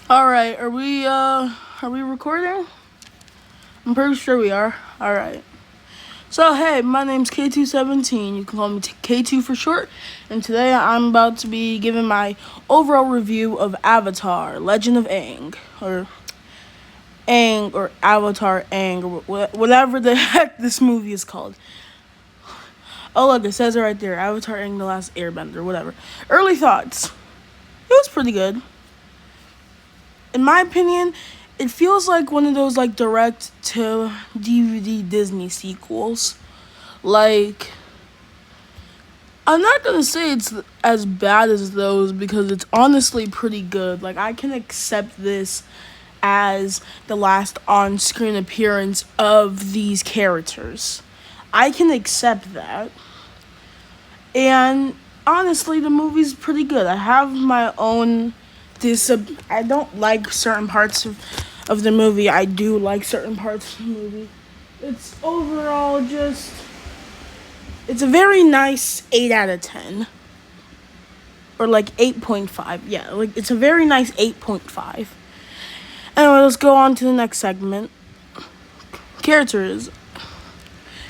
All right, are we recording? I'm pretty sure we are. All right. So hey, my name's K217. You can call me K2 for short. And today I'm about to be giving my overall review of Avatar: Legend of Aang, or Avatar Aang, or whatever the heck this movie is called. Oh look, it says it right there: Avatar Aang, the Last Airbender, whatever. Early thoughts. It was pretty good. In my opinion, it feels like one of those like direct to DVD Disney sequels. Like, I'm not gonna say it's as bad as those because it's honestly pretty good. Like, I can accept this as the last on screen appearance of these characters. I can accept that. And honestly, the movie's pretty good. I have my own I don't like certain parts of the movie. I do like certain parts of the movie. It's overall just it's a very nice 8 out of 10 or like 8.5. Yeah, like it's a very nice 8.5. Anyway, let's go on to the next segment. Characters.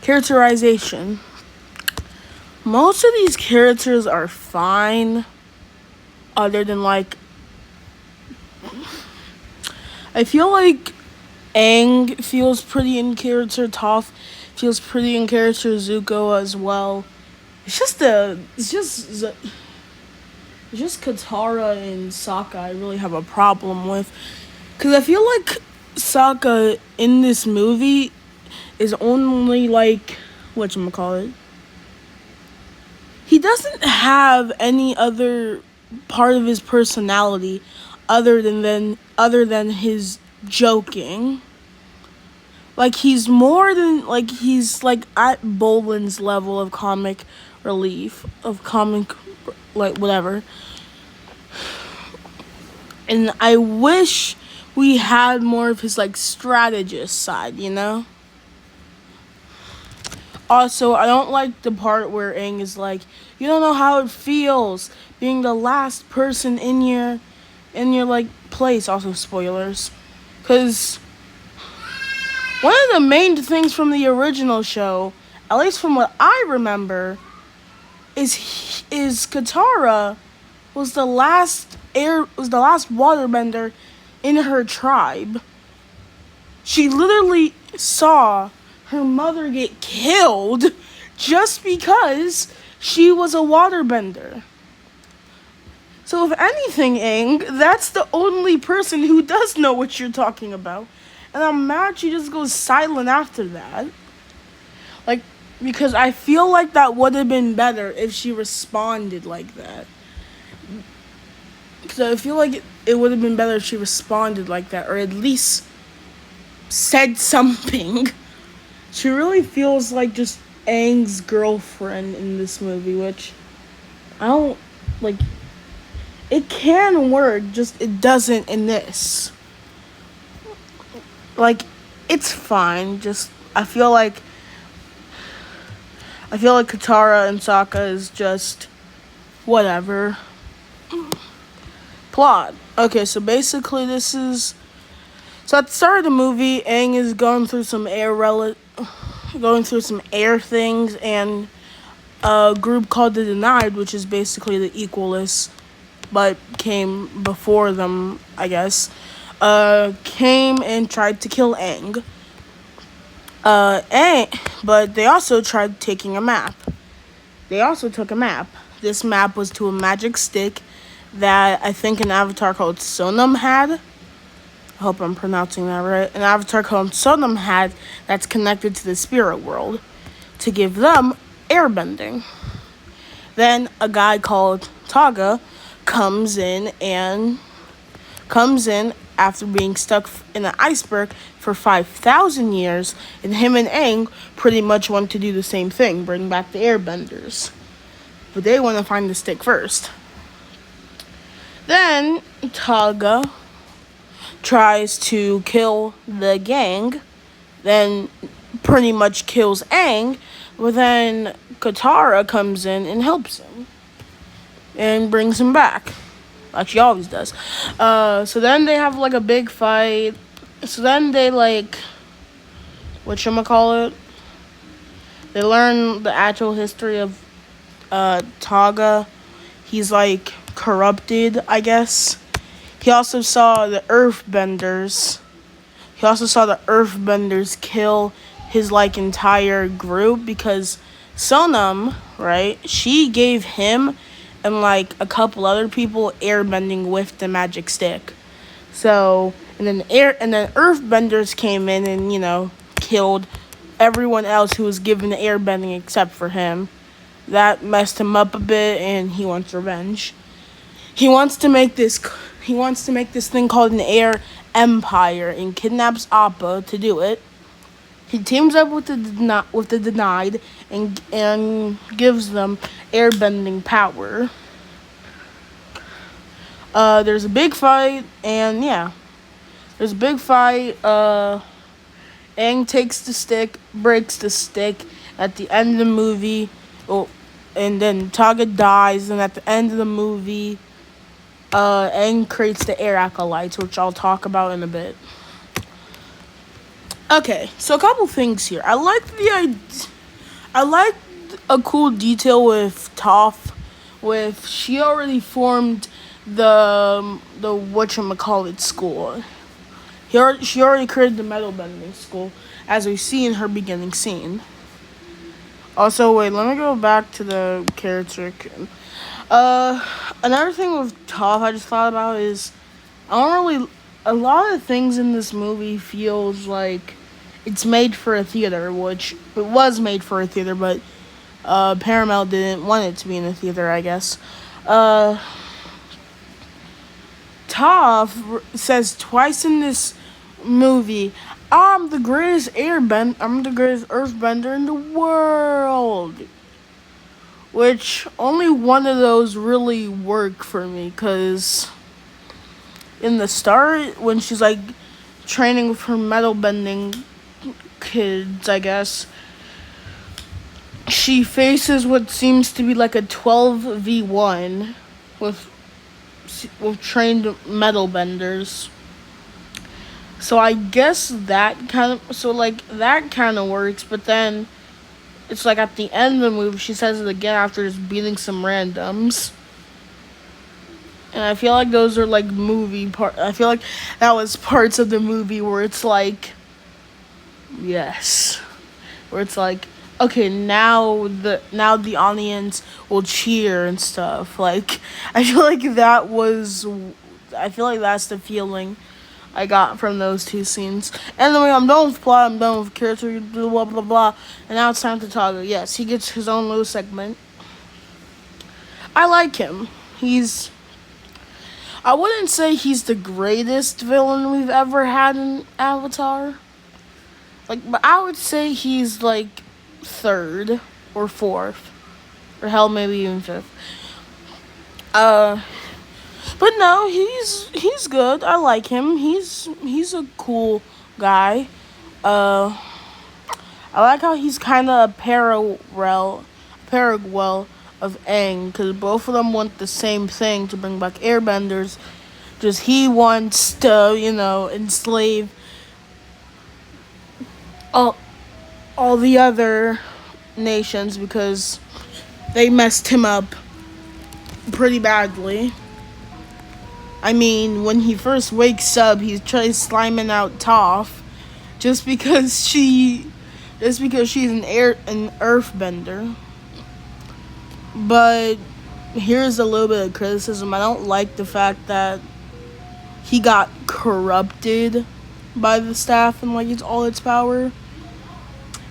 Characterization. Most of these characters are fine other than like I feel like Aang feels pretty in character. Toph feels pretty in character. Zuko as well. It's just Katara and Sokka I really have a problem with, because I feel like Sokka in this movie is only like whatchamacallit. He doesn't have any other part of his personality other than his joking. Like he's like at Boland's level of comic relief, of comic like whatever. And I wish we had more of his like strategist side, you know? Also, I don't like the part where Aang is like, you don't know how it feels being the last person in your like place. Also, spoilers, because one of the main things from the original show, at least from what I remember, is Katara was the last waterbender in her tribe. She literally saw her mother get killed just because she was a waterbender. So if anything, Aang, that's the only person who does know what you're talking about. And I'm mad she just goes silent after that. Like, because I feel like that would have been better if she responded like that. Because I feel like it would have been better if she responded like that, or at least said something. She really feels like just Aang's girlfriend in this movie, which I don't like. It can work, just it doesn't in this. Like, it's fine. Just I feel like Katara and Sokka is just whatever. Plot. Okay, so basically so at the start of the movie, Aang is going through some air things, and a group called the Denied, which is basically the Equalists, but came before them, I guess, came and tried to kill Aang. But they also tried taking a map. They also took a map. This map was to a magic stick that I think an avatar called Sonam had. I hope I'm pronouncing that right. An avatar called Sonam had that's connected to the spirit world to give them airbending. Then a guy called Taga comes in after being stuck in an iceberg for 5,000 years, and him and Aang pretty much want to do the same thing, bring back the airbenders. But they want to find the stick first. Then Taga tries to kill the gang, then pretty much kills Aang, but then Katara comes in and helps him and brings him back. like she always does. So then they have like a big fight. So then they like whatchamacallit, they learn the actual history of Taga. He's like corrupted, I guess. He also saw the Earthbenders. He also saw the Earthbenders kill his like entire group because Sonam, right? She gave him and like a couple other people airbending with the magic stick. So and then Earthbenders came in and killed everyone else who was given the airbending except for him. That messed him up a bit, and he wants revenge. He wants to make this. He wants to make this thing called an air empire, and kidnaps Appa to do it. He teams up with the denied, and gives them airbending power. There's a big fight, and yeah, there's a big fight. Aang takes the stick, breaks the stick at the end of the movie. Oh, and then Taga dies, and at the end of the movie, Aang creates the air acolytes, which I'll talk about in a bit. Okay, so a couple things here. I like a cool detail with Toph, with she already formed the whatchamacallit school. She already created the metal bending school, as we see in her beginning scene. Also, wait, let me go back to the character. Another thing with Toph I just thought about is a lot of things in this movie feels like it's made for a theater, which it was made for a theater, but Paramount didn't want it to be in a theater, I guess. Toph says twice in this movie, I'm the greatest earthbender in the world. Which only one of those really work for me, because in the start, when she's like training with her metal bending kids, I guess, she faces what seems to be like a 12v1 with trained metal benders. So I guess that kind of works, but then it's like at the end of the movie she says it again after just beating some randoms. And I feel like those are like I feel like that was parts of the movie where it's like yes. Where it's like, okay, now the audience will cheer and stuff. Like I feel like that's the feeling I got from those two scenes. Anyway, I'm done with plot, I'm done with character, blah blah blah. And now it's time to Taga. Yes, he gets his own little segment. I like him. I wouldn't say he's the greatest villain we've ever had in Avatar. But I would say he's like third or fourth, or hell, maybe even fifth. But no, he's good. I like him. He's a cool guy. I like how he's kind of a parallel of Aang, because both of them want the same thing, to bring back airbenders. Just he wants to, enslave all the other nations because they messed him up pretty badly. I mean, when he first wakes up, he tries sliming out Toph just because she's an earthbender. But here's a little bit of criticism. I don't like the fact that he got corrupted by the staff and like all its power.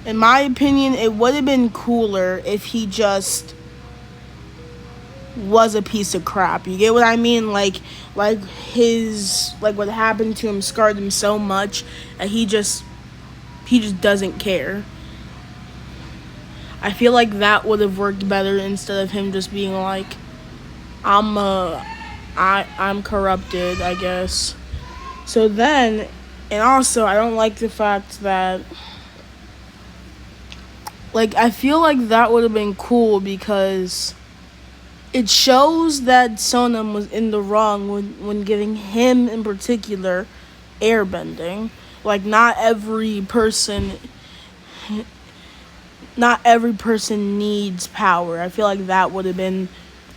In my opinion, it would have been cooler if he just was a piece of crap. You get what I mean? Like what happened to him scarred him so much that he just doesn't care. I feel like that would have worked better instead of him just being like, I'm corrupted, I guess. So then, and also I don't like the fact that I feel like that would have been cool because It shows that Sonam was in the wrong when giving him in particular airbending. Like not every person needs power. I feel like that would have been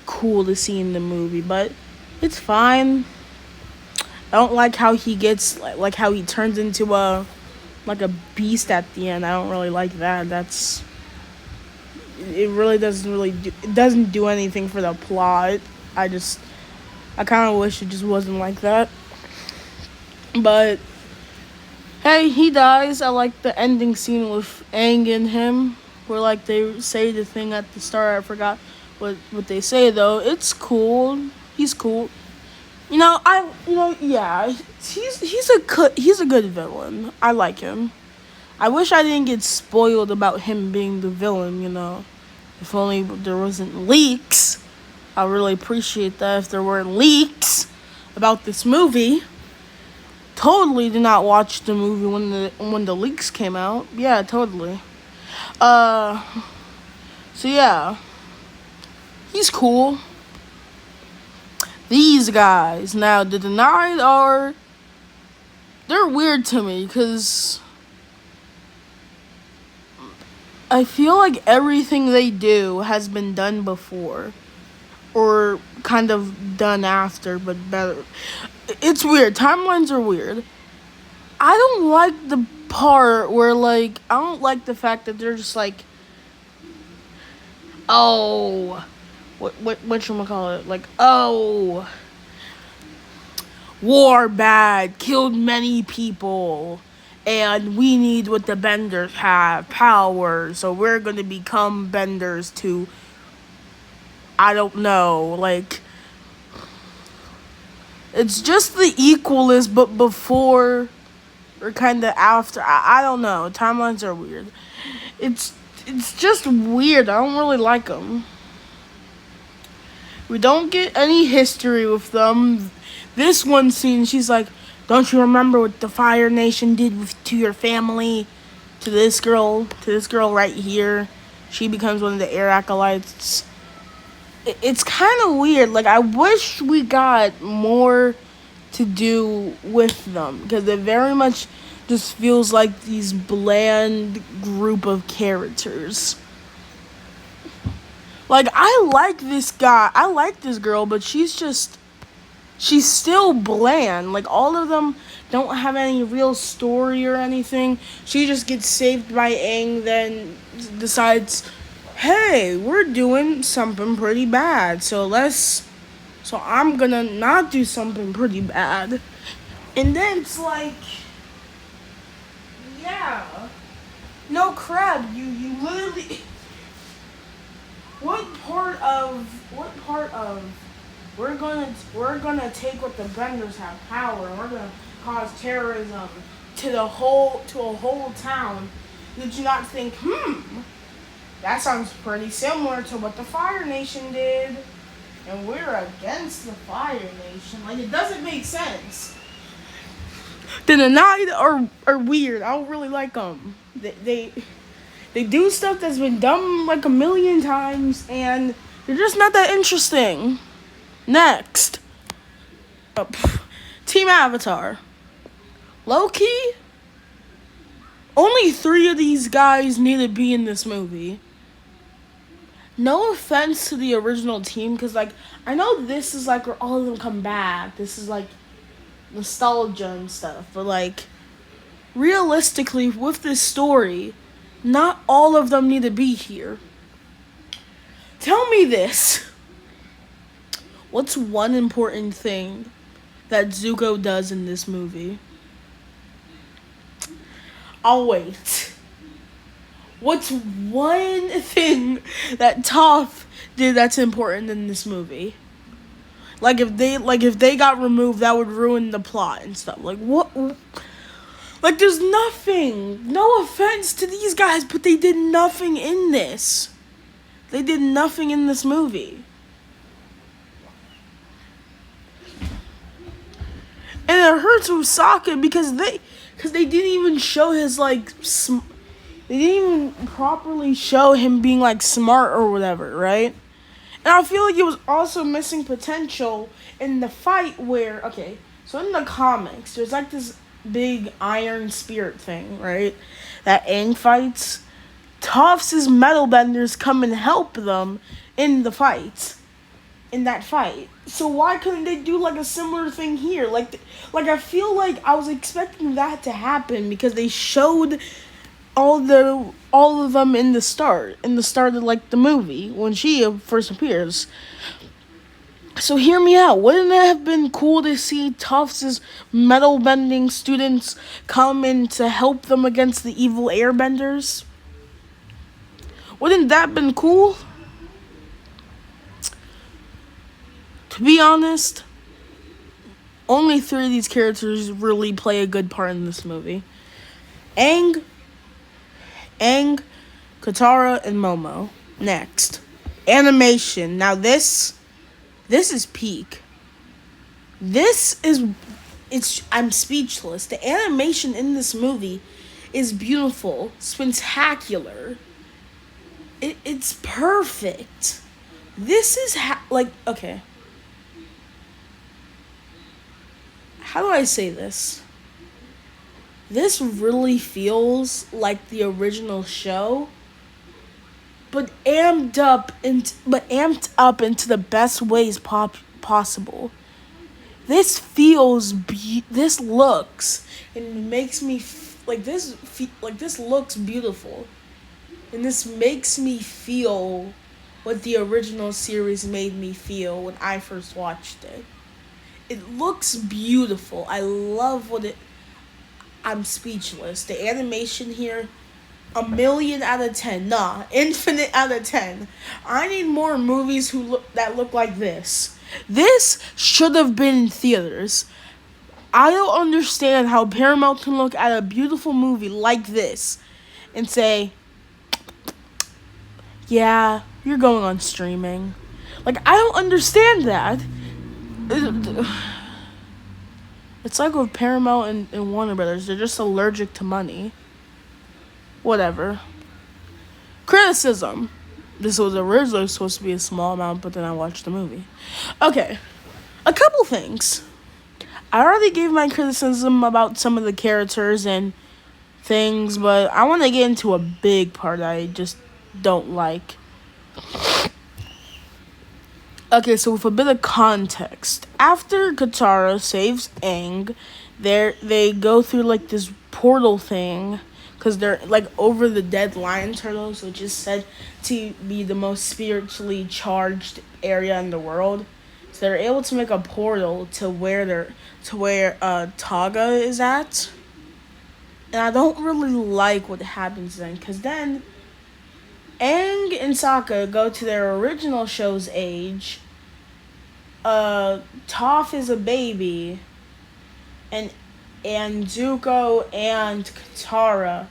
cool to see in the movie, but it's fine. I don't like how he gets like how he turns into a beast at the end. I don't really like that. That's it really doesn't do anything for the plot. I kind of wish it just wasn't like that. But hey, he dies. I like the ending scene with Aang and him, where like they say the thing at the start. I forgot what they say though. It's cool. He's cool. Yeah. He's a good villain. I like him. I wish I didn't get spoiled about him being the villain. If only there wasn't leaks. I really appreciate that if there weren't leaks about this movie. Totally did not watch the movie when the leaks came out. Yeah, totally. Uh, so yeah, he's cool. These guys now, the denied they're weird to me because I feel like everything they do has been done before or kind of done after, but better. It's weird. Timelines are weird. I don't like the part where I don't like the fact that they're just like, oh, what should I call it? Like, oh, war bad, killed many people, and we need what the benders have, power, so we're gonna become benders to, I don't know, like, it's just the equalist, but before or kind of after. I don't know. Timelines are weird. It's just weird. I don't really like them. We don't get any history with them. This one scene, she's like, "Don't you remember what the Fire Nation did to your family?" To this girl right here. She becomes one of the air acolytes. It's kind of weird. Like, I wish we got more to do with them because it very much just feels like these bland group of characters. Like, I like this guy. I like this girl, but she's still bland. Like, all of them don't have any real story or anything. She just gets saved by Aang, then decides, hey, we're doing something pretty bad. So I'm gonna not do something pretty bad. And then it's like, yeah. No crap, you literally what part of we're gonna take what the benders have power and we're gonna cause terrorism to a whole town. Did you not think, that sounds pretty similar to what the Fire Nation did? And we're against the Fire Nation. Like, it doesn't make sense. The Nanai are weird. I don't really like them. They do stuff that's been done like a million times, and they're just not that interesting. Next. Team Avatar. Low-key, only 3 of these guys need to be in this movie. No offense to the original team, because, like, I know this is, like, where all of them come back. This is, like, nostalgia and stuff. But, like, realistically, with this story, not all of them need to be here. Tell me this. What's one important thing that Zuko does in this movie? I'll wait. What's one thing that Toph did that's important in this movie? Like if they got removed, that would ruin the plot and stuff. Like what? Like there's nothing. No offense to these guys, but they did nothing in this. They did nothing in this movie. And it hurts with Sokka because they didn't even show his like. They didn't even properly show him being like smart or whatever, right? And I feel like it was also missing potential in the fight where, okay, so in the comics, there's like this big iron spirit thing, right? That Aang fights. Toph' metal benders come and help them in the fight. In that fight. So why couldn't they do like a similar thing here? Like I feel like I was expecting that to happen because they showed all of them in the start of like the movie when she first appears. So hear me out. Wouldn't it have been cool to see Tufts' metal bending students come in to help them against the evil airbenders? Wouldn't that have been cool? To be honest, only 3 of these characters really play a good part in this movie. Aang, Katara, and Momo. Next. Animation. Now this is peak. I'm speechless. The animation in this movie is beautiful, spectacular. It's perfect. This is okay. How do I say this? This really feels like the original show, but amped up into the best ways possible. This looks and makes me this looks beautiful, and this makes me feel what the original series made me feel when I first watched it. It looks beautiful. I love I'm speechless. The animation here, 1,000,000 out of 10. Nah, infinite out of 10. I need more movies that look like this. This should have been in theaters. I don't understand how Paramount can look at a beautiful movie like this and say, yeah, you're going on streaming. Like, I don't understand that. It's like with Paramount and Warner Brothers. They're just allergic to money. Whatever. Criticism. This was originally supposed to be a small amount, but then I watched the movie. Okay. A couple things. I already gave my criticism about some of the characters and things, but I want to get into a big part I just don't like. Okay, so with a bit of context, after Katara saves Aang, they go through like this portal thing, because they're like over the dead lion turtles, which is said to be the most spiritually charged area in the world. So they're able to make a portal to where Taga is at, and I don't really like what happens then, because then Aang and Sokka go to their original show's age. Toph is a baby, and Zuko and Katara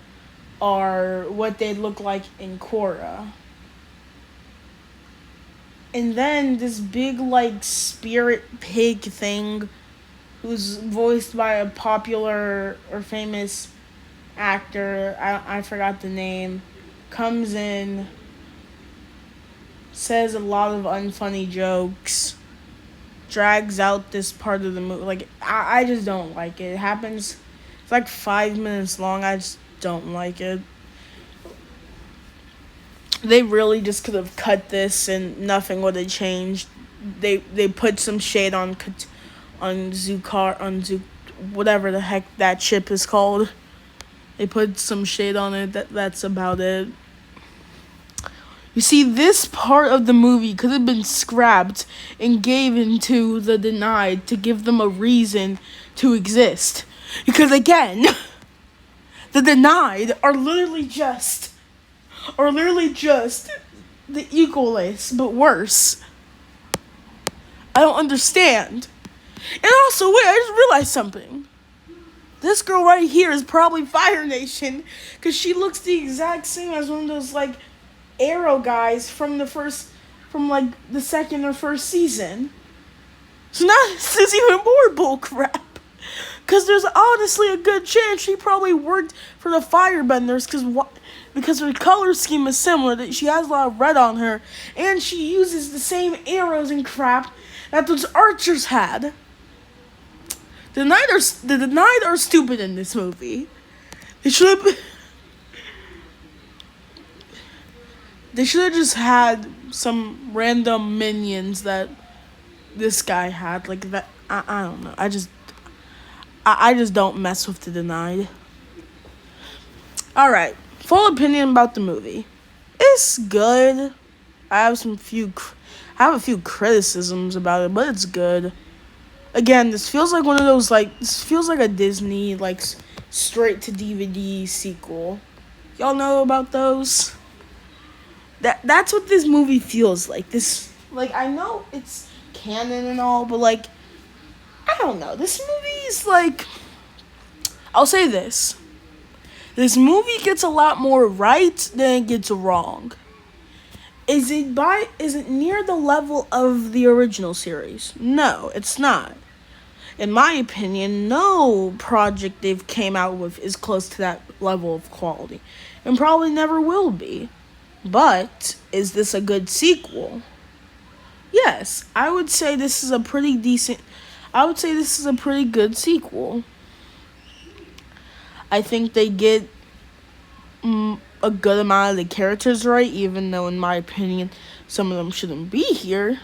are what they look like in Korra. And then this big like spirit pig thing, who's voiced by a popular or famous actor, I forgot the name, comes in, says a lot of unfunny jokes, drags out this part of the movie. Like, I just don't like it. It happens, it's like 5 minutes long. I just don't like it. They really just could have cut this and nothing would have changed. They put some shade on whatever the heck that ship is called. They put some shade on it. That's about it. You see, this part of the movie could have been scrapped and given to the Denied to give them a reason to exist. Because again, the Denied are literally just the Equalists, but worse. I don't understand. And also, wait, I just realized something. This girl right here is probably Fire Nation, because she looks the exact same as one of those, like, Arrow guys from the second or first season. So now this is even more bullcrap. Because there's honestly a good chance she probably worked for the Firebenders, because because her color scheme is similar. That she has a lot of red on her, and she uses the same arrows and crap that those archers had. The Knight are stupid in this movie. They should have. They should have just had some random minions that this guy had, like that. I don't know. I just don't mess with the Denied. All right, full opinion about the movie. It's good. I have a few criticisms about it, but it's good. Again, this feels like this feels like a Disney straight to DVD sequel. Y'all know about those? That's what this movie feels like. I know it's canon and all, but I don't know. This movie is I'll say this. This movie gets a lot more right than it gets wrong. Is it near the level of the original series? No, it's not. In my opinion, no project they've came out with is close to that level of quality, and probably never will be. But is this a good sequel? Yes, I would say this is a pretty good sequel. I think they get a good amount of the characters right, even though in my opinion some of them shouldn't be here.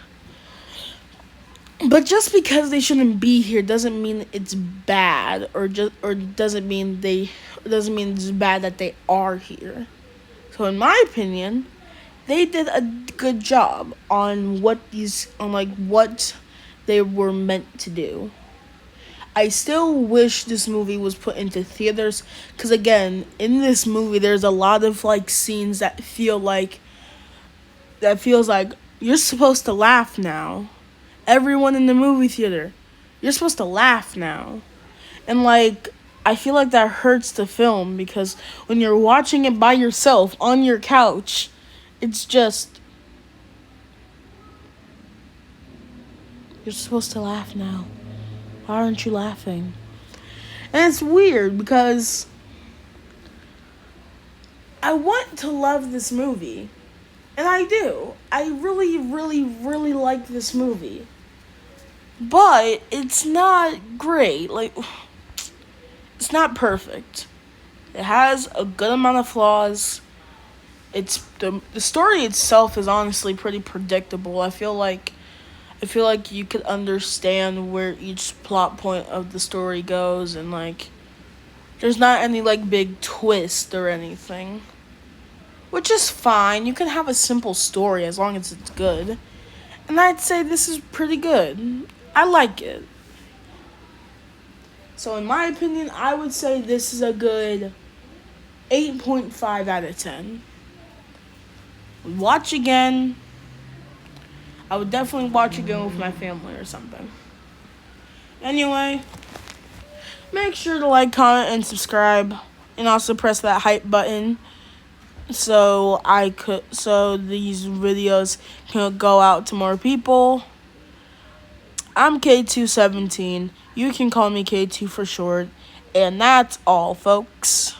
But just because they shouldn't be here doesn't mean it's bad, or doesn't mean it's bad that they are here. So in my opinion, they did a good job on what they were meant to do. I still wish this movie was put into theaters, because again, in this movie there's a lot of scenes that feels like you're supposed to laugh now. Everyone in the movie theater, you're supposed to laugh now. And I feel like that hurts the film, because when you're watching it by yourself on your couch, it's just, you're supposed to laugh now. Why aren't you laughing? And it's weird, because I want to love this movie. And I do. I really, really, really like this movie. But it's not great. It's not perfect. It has a good amount of flaws. It's the story itself is honestly pretty predictable. I feel like you could understand where each plot point of the story goes, and there's not any big twist or anything, which is fine. You can have a simple story as long as it's good. And I'd say this is pretty good. I like it. So in my opinion, I would say this is a good 8.5 out of 10. Watch again. I would definitely watch again with my family or something. Anyway, make sure to like, comment, and subscribe. And also press that hype button so these videos can go out to more people. I'm K217. You can call me K2 for short. And that's all, folks.